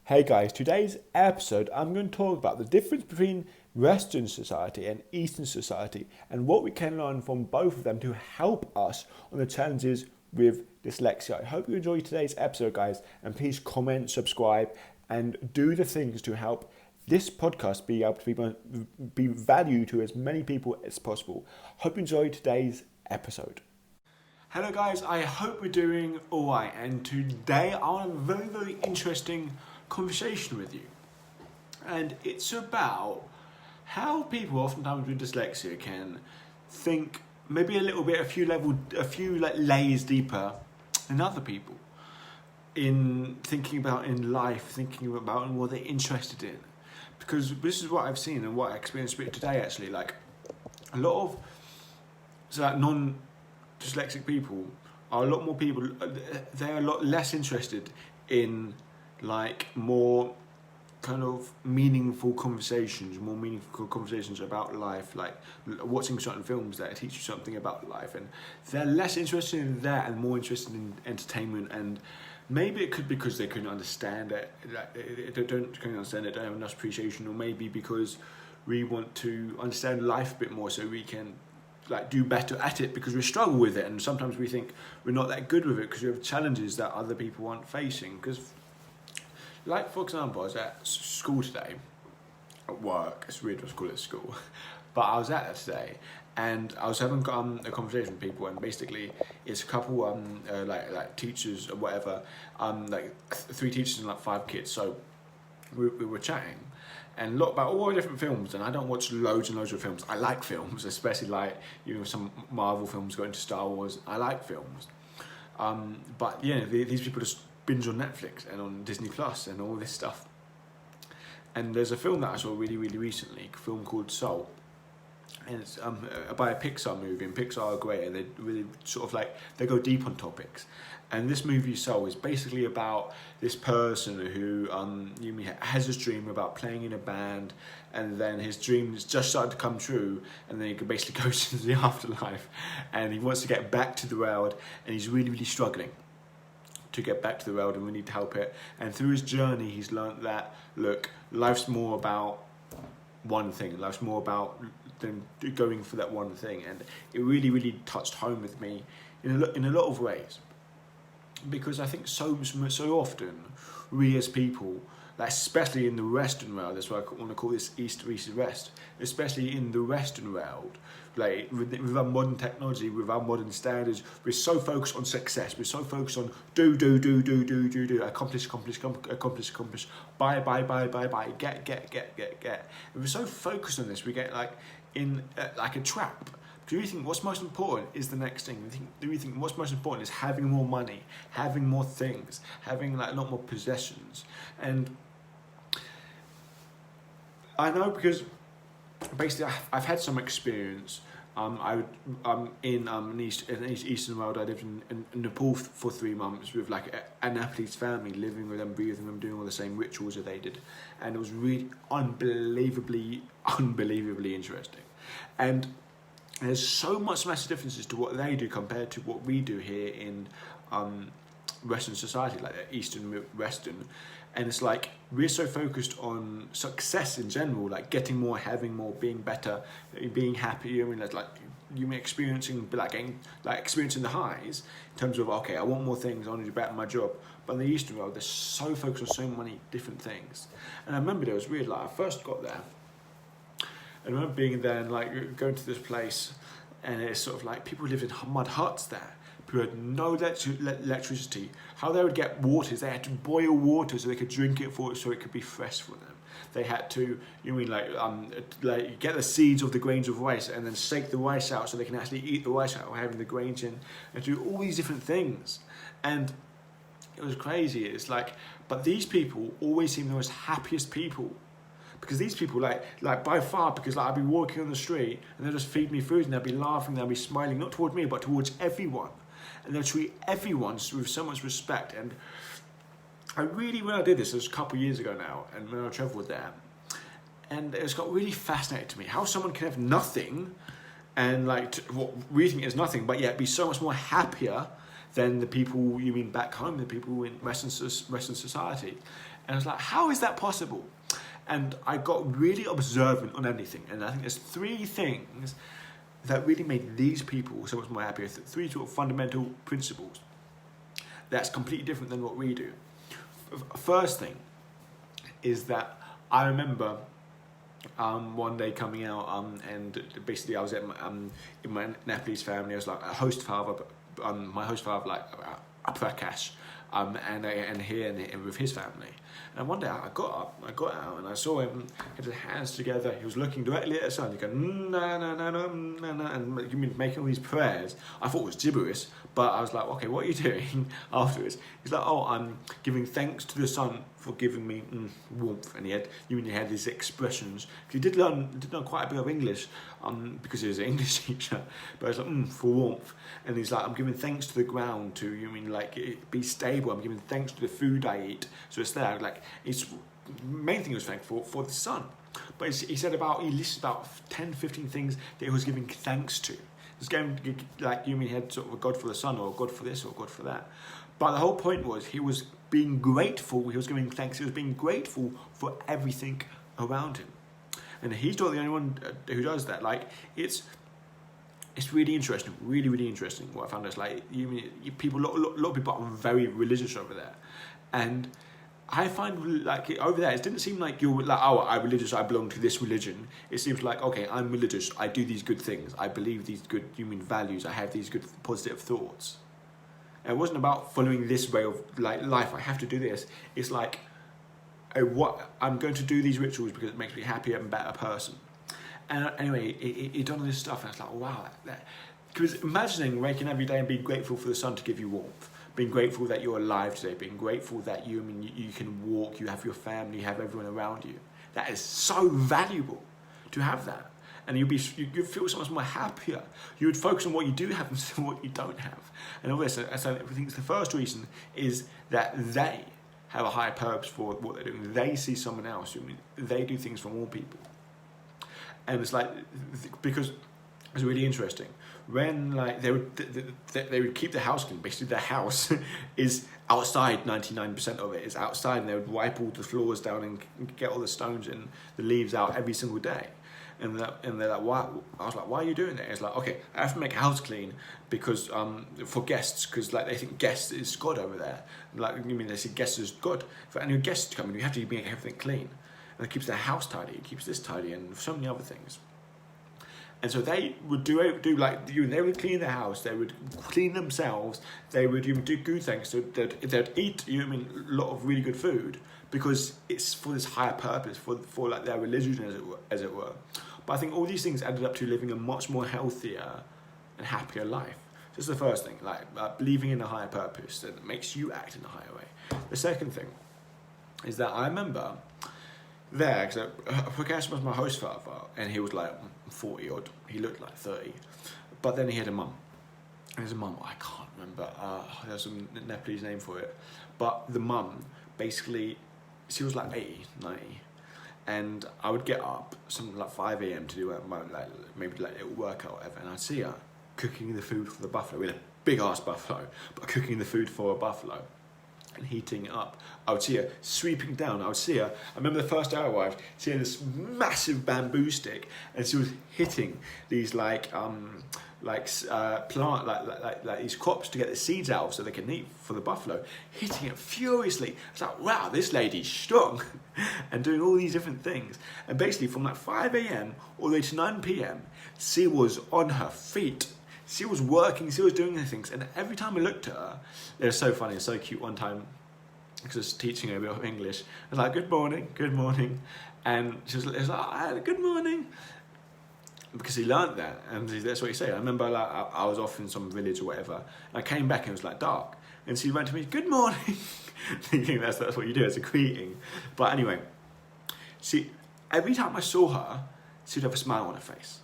Hey guys, today's episode I'm going to talk about the difference between Western society and Eastern society and what we can learn from both of them to help us on the challenges with dyslexia. I hope you enjoy today's episode, guys, and please comment, subscribe, and do the things to help this podcast be able to be valued to as many people as possible. Hope you enjoy today's episode. Hello guys, I hope we're doing alright, and today I want a very, very interesting conversation with you. And it's about how people oftentimes with dyslexia can think maybe a few layers deeper than other people in thinking about in life, thinking about what they're interested in. Because this is what I've seen and what I experienced today actually, like a lot of non-dyslexic people are a lot more people, they're a lot less interested in like more kind of meaningful conversations about life, like watching certain films that teach you something about life, and they're less interested in that and more interested in entertainment. And maybe it could be because they couldn't understand it, don't have enough appreciation, or maybe because we want to understand life a bit more so we can like do better at it because we struggle with it, and sometimes we think we're not that good with it because we have challenges that other people aren't facing. Because like, for example, I was at school today, at work. It's weird to call it school, but I was at that today, and I was having a conversation with people, and basically it's a couple like teachers or whatever, like 3 teachers and like 5 kids. So we were chatting and look about all the different films, and I don't watch loads and loads of films. I like films, especially like some Marvel films going to Star Wars. I like films, but these people just binge on Netflix and on Disney Plus and all this stuff. And there's a film that I saw really, really recently, a film called Soul, and it's by a Pixar movie, and Pixar are great, and they really sort of like, they go deep on topics. And this movie Soul is basically about this person who has this dream about playing in a band, and then his dream has just started to come true, and then he basically goes into the afterlife, and he wants to get back to the world, and he's really, really struggling to get back to the world, and we need to help it. And through his journey, he's learned that, look, life's more about one thing. Life's more about than going for that one thing. And it really, really touched home with me in a lot of ways, because I think so often we as people, like especially in the Western world, that's why I want to call this East versus West, especially in the Western world, like with our modern technology, with our modern standards, we're so focused on success, we're so focused on do, accomplish, buy, get. And we're so focused on this, we get like in like a trap. Do we think what's most important is the next thing? Do we think what's most important is having more money, having more things, having like a lot more possessions? And I know because basically I've had some experience. In the Eastern world. I lived in Nepal for 3 months with like an athlete's family, living with them, breathing them, doing all the same rituals that they did, and it was really unbelievably interesting. And there's so much massive differences to what they do compared to what we do here in Western society, like Eastern, Western. And it's like we're so focused on success in general, like getting more, having more, being better, being happy. I mean, like you may experiencing the highs in terms of, okay, I want more things, I want to do better at my job. But in the Eastern world, they're so focused on so many different things. And I remember it was weird. Like I first got there, I remember being there and like going to this place, and it's sort of like people lived in mud huts there. Who had no electricity. How they would get water is they had to boil water so they could drink it so it could be fresh for them. They had to, like get the seeds of the grains of rice and then shake the rice out so they can actually eat the rice out, having the grains in, and do all these different things. And it was crazy. It's like, but these people always seem the most happiest people. Because these people, like by far, because like I'd be walking on the street and they'll just feed me food and they'll be laughing, they'll be smiling, not toward me, but towards everyone. And they'll treat everyone with so much respect. And I really, when I did this, it was a couple of years ago now, and when I travelled there, and it's got really fascinating to me how someone can have nothing, and like what we think is nothing, but yet be so much more happier than the people back home, the people in Western society. And I was like, how is that possible? And I got really observant on anything. And I think there's three things that really made these people so much more happier. Three sort of fundamental principles that's completely different than what we do. First thing is that I remember one day coming out and basically I was at in my Nepalese family. I was like a host father, but my host father like a Prakash, and here and with his family. And one day I got out and I saw him, he had his hands together, he was looking directly at the sun, he go, no, no, no, no, no, no, and you mean making all these prayers. I thought it was gibberish, but I was like, okay, what are you doing afterwards? He's like, oh, I'm giving thanks to the sun for giving me warmth. And he had these expressions. He did learn quite a bit of English because he was an English teacher, but I was like, for warmth. And he's like, I'm giving thanks to the ground to, be stable. I'm giving thanks to the food I eat. So it's there, like, it's main thing he was thankful for the sun. But he listed about 10, 15 things that he was giving thanks to. It's going like he had sort of a God for the sun or a God for this or a God for that. But the whole point was he was being grateful, he was giving thanks, he was being grateful for everything around him. And he's not the only one who does that. Like, it's really interesting, really, really interesting what I found is like, a lot of people are very religious over there. And I find like over there, it didn't seem like you're like, oh, I'm religious, I belong to this religion. It seems like, okay, I'm religious, I do these good things, I believe these good human values, I have these good positive thoughts. And it wasn't about following this way of like life, I have to do this. It's like, I'm going to do these rituals because it makes me happier and better person. And anyway, he done all this stuff and I was like, wow. Because imagining waking every day and being grateful for the sun to give you warmth, being grateful that you're alive today, being grateful that you can walk, you have your family, you have everyone around you. That is so valuable to have that. And you'd feel so much more happier. You would focus on what you do have instead of what you don't have. And all this, so I think the first reason is that they have a higher purpose for what they're doing. They see someone else. They do things for more people. And it's like, because it's really interesting. When like they would keep the house clean. Basically, their house is outside. 99% of it is outside, and they would wipe all the floors down and get all the stones and the leaves out every single day. And they're like, why? I was like, why are you doing that? It's like, okay, I have to make a house clean because for guests, because like they think guests is God over there. Like they see guests as God. For any guests to come in, you have to make everything clean. And it keeps their house tidy, it keeps this tidy, and so many other things. And so they would they would clean their house, they would clean themselves, they would do good things, so they'd eat a lot of really good food because it's for this higher purpose, for like their religion as it were. But I think all these things added up to living a much more healthier and happier life. So that's the first thing, like believing in a higher purpose that makes you act in a higher way. The second thing is that I remember there, because Prakash was my host father, and he was like 40 odd. He looked like 30, but then he had a mum. And his mum, I can't remember. There's a Nepalese name for it, but the mum basically, she was like 80, 90, and I would get up something like 5 a.m. to do maybe like a little workout or whatever, and I'd see her cooking the food for the buffalo. We had a big ass buffalo, but cooking the food for a buffalo and heating it up. I would see her sweeping down. I remember the first day I arrived, she had this massive bamboo stick, and she was hitting these plant like these crops to get the seeds out so they can eat for the buffalo, hitting it furiously. I was like, wow, this lady's strong, and doing all these different things. And basically from like 5 a.m. all the way to 9 p.m, she was on her feet. She was working, she was doing things, and every time I looked at her, it was so funny, it was so cute. One time, because I was teaching her a bit of English, I was like, good morning, and she was like, good morning, because he learnt that, and that's what he said. I remember like, I was off in some village or whatever, and I came back and it was like dark, and she went to me, good morning, thinking that's what you do, it's a greeting. But anyway, every time I saw her, she'd have a smile on her face,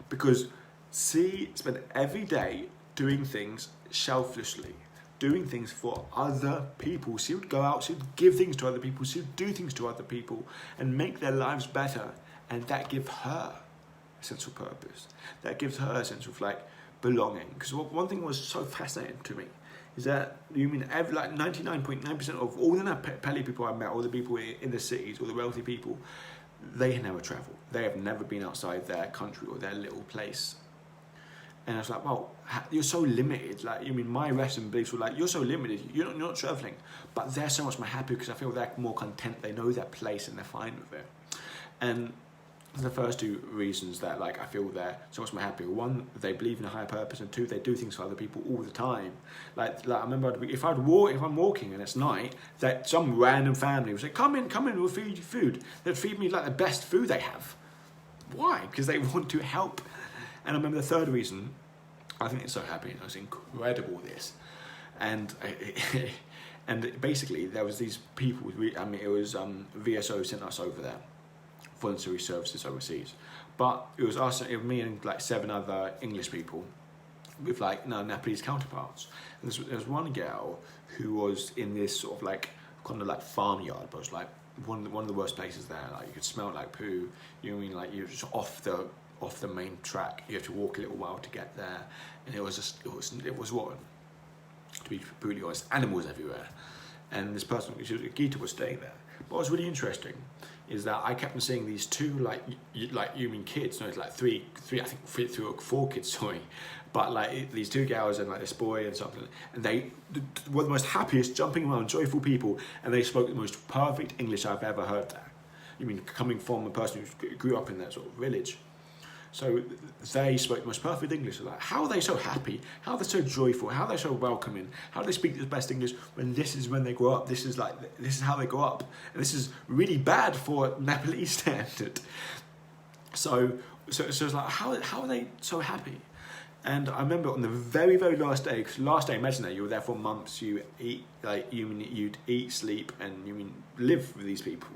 because she spent every day doing things selflessly, doing things for other people. She would go out, she would give things to other people, she would do things to other people and make their lives better, and that gives her a sense of purpose. That gives her a sense of like belonging. Because one thing was so fascinating to me is that you mean like 99.9% of all the Nepali people I met, all the people in the cities, all the wealthy people, they never travel. They have never been outside their country or their little place. And I was like, well, you're so limited. Like, you mean my Western beliefs were like, you're so limited, you're not traveling. But they're so much more happy because I feel they're more content. They know their place and they're fine with it. And the first two reasons that like I feel they're so much more happy. One, they believe in a higher purpose, and two, they do things for other people all the time. Like I remember if I'm walking and it's night, that some random family would say, come in, we'll feed you food. They'd feed me like the best food they have. Why? Because they want to help. And I remember the third reason, I think it's so happy, it was incredible this. And and basically there was these people, it was VSO sent us over there, voluntary services overseas. But it was us, it was me and like 7 other English people with like Nepalese counterparts. And there was one girl who was in this sort of like, kind of like farmyard, but it was like one of the worst places there. Like you could smell like poo, you know what I mean, like you're just off the main track. You have to walk a little while to get there, and it was what, to be brutally honest, animals everywhere. And this person, Gita, was staying there. But what was really interesting is that I kept on seeing these two like you mean kids, no, it's like three I think 3 or 4 kids, sorry, but like these 2 girls and like this boy and something, and they were the most happiest, jumping around, joyful people, and they spoke the most perfect English I've ever heard there. You mean coming from a person who grew up in that sort of village. So they spoke the most perfect English. Like, how are they so happy? How are they so joyful? How are they so welcoming? How do they speak the best English when this is when they grow up? This is how they grow up. And this is really bad for Nepalese standard. So it's like, how are they so happy? And I remember on the very, very last day, because last day, imagine that, you were there for months, you eat, like, you'd eat, sleep, and live with these people.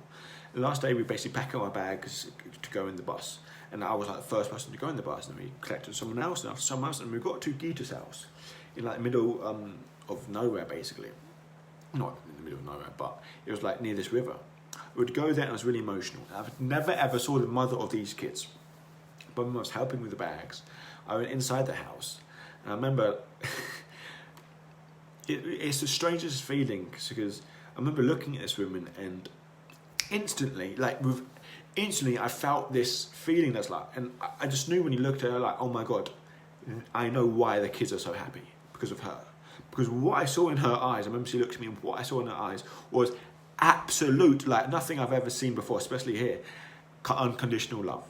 The last day we basically packed our bags to go in the bus. And I was like the first person to go in the bus, and we collected someone else, and after someone else, and we got to Gita's house in like the middle of nowhere, basically. Not in the middle of nowhere, but it was like near this river. We would go there, and I was really emotional. I've never ever saw the mother of these kids, but when I was helping with the bags, I went inside the house, and I remember it's the strangest feeling because I remember looking at this woman, and instantly, I felt this feeling that's like, and I just knew when you looked at her, like, oh my God, I know why the kids are so happy, because of her. Because what I saw in her eyes, I remember she looked at me, and what I saw in her eyes was absolute, like nothing I've ever seen before, especially here, unconditional love.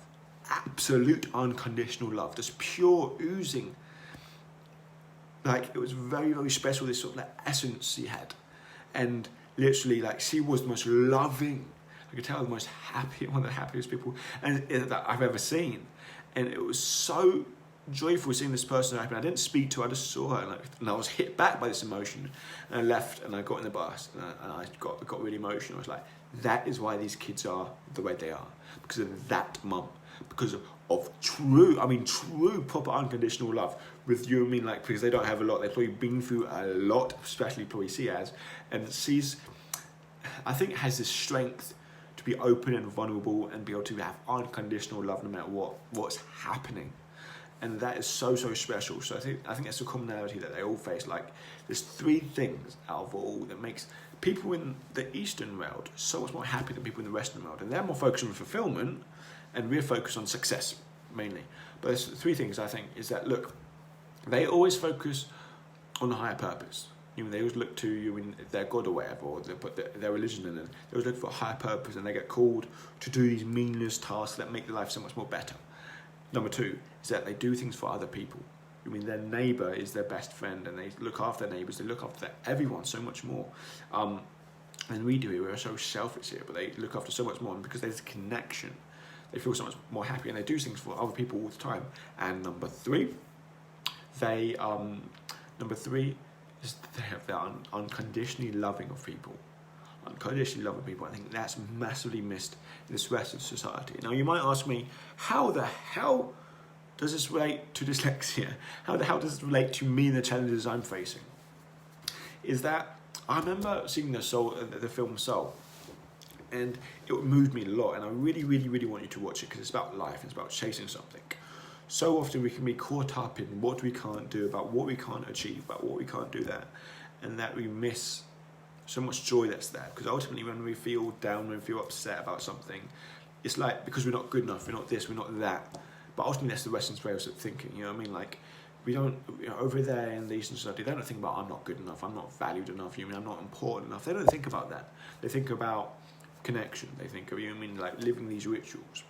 Absolute unconditional love, just pure oozing. Like, it was very, very special, this sort of like essence she had. And literally, like, she was the most loving, I could tell, the most happy, one of the happiest people that I've ever seen. And it was so joyful seeing this person happen. I didn't speak to her, I just saw her, and I was hit back by this emotion. And I left, and I got in the bus, and I got really emotional. I was like, that is why these kids are the way they are. Because of that mum. Because of true proper unconditional love with you and me, like, because they don't have a lot. They've probably been through a lot, especially probably she has. And she's, I think, has this strength to be open and vulnerable and be able to have unconditional love no matter what's happening. And that is so, so special. So I think that's a commonality that they all face. Like, there's 3 things out of all that makes people in the Eastern world so much more happy than people in the Western world. And they're more focused on fulfillment, and we're focused on success, mainly. But there's 3 things, I think, is that, look, they always focus on a higher purpose. They always look to their God or whatever, or they put their religion in it. They always look for a higher purpose, and they get called to do these meaningless tasks that make their life so much more better. Number 2 is that they do things for other people. Their neighbour is their best friend, and they look after their neighbours. They look after everyone so much more than we do. We're so selfish here, but they look after so much more, and because there's a connection, they feel so much more happy, and they do things for other people all the time. And number 3, they have their unconditionally loving of people. Unconditionally loving people. I think that's massively missed in this rest of society. Now, you might ask me, how the hell does this relate to dyslexia? How the hell does this relate to me and the challenges I'm facing? Is that I remember seeing the film Soul, and it moved me a lot, and I really, really, really want you to watch it because it's about life, it's about chasing something. So often we can be caught up in what we can't do, about what we can't achieve, about what we can't do that. and that we miss so much joy that's there. Because ultimately when we feel down, when we feel upset about something, it's like because we're not good enough, we're not this, we're not that. But ultimately that's the Western way of thinking, you know what I mean? Like, we don't, over there in the Eastern society, they don't think about I'm not good enough, I'm not valued enough, you mean I'm not important enough. They don't think about that. They think about connection. They think of, you know what I mean, like living these rituals.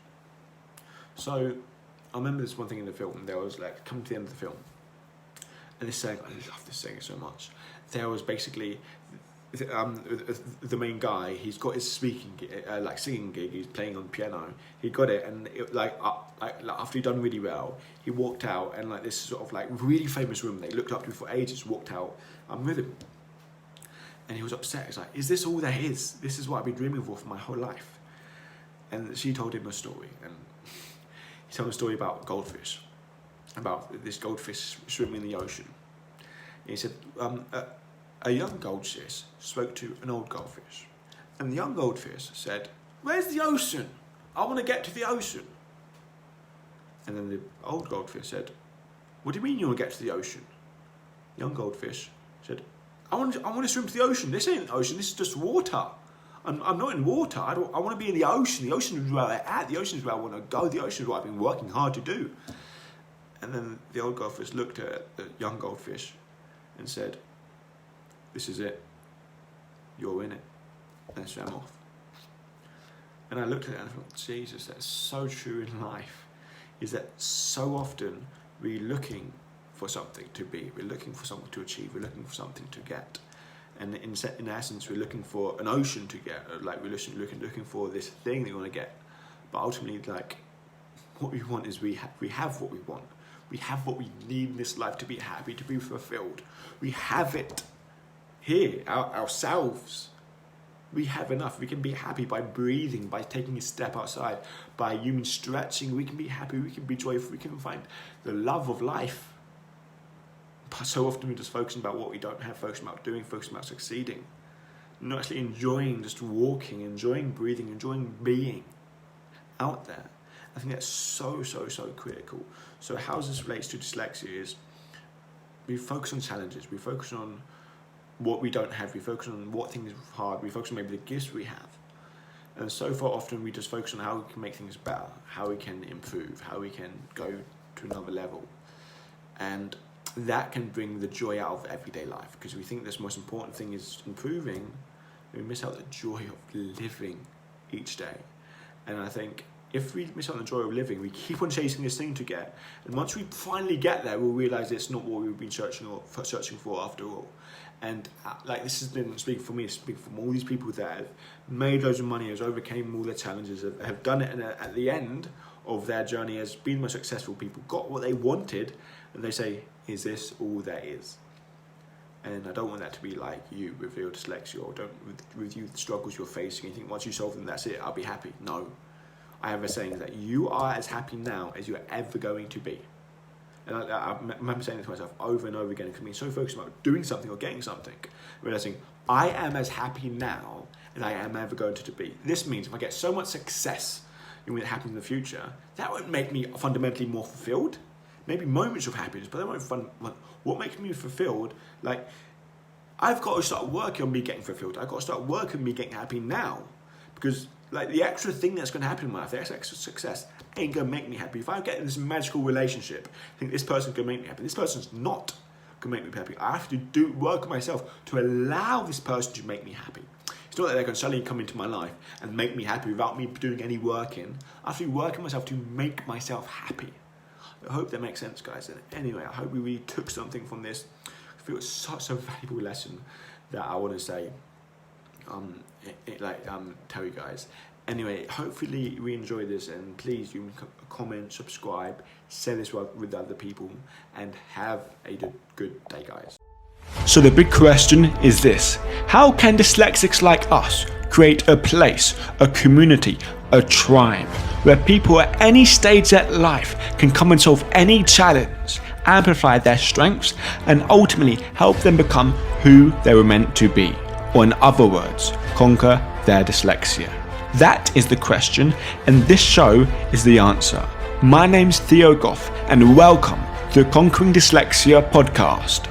So I remember this one thing in the film. There was like coming to the end of the film, and this saying, I love this saying so much. There was basically the main guy. He's got his speaking like singing gig. He's playing on piano. He got it, and after he'd done really well, he walked out, and like this sort of like really famous woman they looked up to for ages walked out with him, and he was upset. He's like, "Is this all there is? This is what I've been dreaming for my whole life." And she told him a story, and he told a story about goldfish, about this goldfish swimming in the ocean. And he said, a young goldfish spoke to an old goldfish, and the young goldfish said, "Where's the ocean? I want to get to the ocean." And then the old goldfish said, "What do you mean you want to get to the ocean?" The young goldfish said, I want to swim to the ocean. This ain't the ocean, this is just water. I'm not in water. I want to be in the ocean. The ocean is where I'm at. The ocean is where I want to go. The ocean is what I've been working hard to do." And then the old goldfish looked at the young goldfish and said, "This is it. You're in it." And swam off. And I looked at it and I thought, Jesus, that's so true in life. Is that so often we're looking for something to be. We're looking for something to achieve. We're looking for something to get. And in essence, we're looking for an ocean to get. Like we're looking for this thing that we want to get. But ultimately, like, what we want is we have what we want. We have what we need in this life to be happy, to be fulfilled. We have it here, ourselves. We have enough. We can be happy by breathing, by taking a step outside, by human stretching. We can be happy. We can be joyful. We can find the love of life. But so often we're just focusing about what we don't have, focusing about doing, focusing about succeeding. Not actually enjoying just walking, enjoying breathing, enjoying being out there. I think that's so critical. So how this relates to dyslexia is we focus on challenges, we focus on what we don't have, we focus on what things are hard, we focus on maybe the gifts we have. And so far often we just focus on how we can make things better, how we can improve, how we can go to another level. And that can bring the joy out of everyday life, because we think this most important thing is improving, and we miss out the joy of living each day. And I think if we miss out on the joy of living, we keep on chasing this thing to get, and once we finally get there, we'll realise it's not what we've been searching for after all. And like this has been speaking for me, speaking from all these people that have made loads of money, has overcame all their challenges, have done it, and at the end of their journey has been the most successful people, got what they wanted, and they say, "Is this all there is?" And I don't want that to be like you with your dyslexia, or with you the struggles you're facing. You think once you solve them, that's it, I'll be happy. No. I have a saying that you are as happy now as you're ever going to be. And I remember saying this to myself over and over again, because being so focused about doing something or getting something, realizing I am as happy now as I am ever going to be. This means if I get so much success in what happens in the future, that won't make me fundamentally more fulfilled. Maybe moments of happiness, but that won't what makes me fulfilled, like, I've got to start working on me getting fulfilled. I've got to start working on me getting happy now. Because like the extra thing that's going to happen in my life, the extra success ain't going to make me happy. If I get in this magical relationship, I think this person's going to make me happy. This person's not going to make me happy. I have to work on myself to allow this person to make me happy. It's not that they're going to suddenly come into my life and make me happy without me doing any work in. I have to work on myself to make myself happy. I hope that makes sense, guys. And anyway, I hope we really took something from this. I feel it's such a valuable lesson that I want to say, tell you guys. Anyway, hopefully we enjoy this, and please do comment, subscribe, share this with other people, and have a good day, guys. So the big question is this: how can dyslexics like us create a place, a community, a tribe where people at any stage of life can come and solve any challenge, amplify their strengths, and ultimately help them become who they were meant to be, or in other words, conquer their dyslexia? That is the question, and this show is the answer. My name's Theo Goff, and welcome to the Conquering Dyslexia podcast.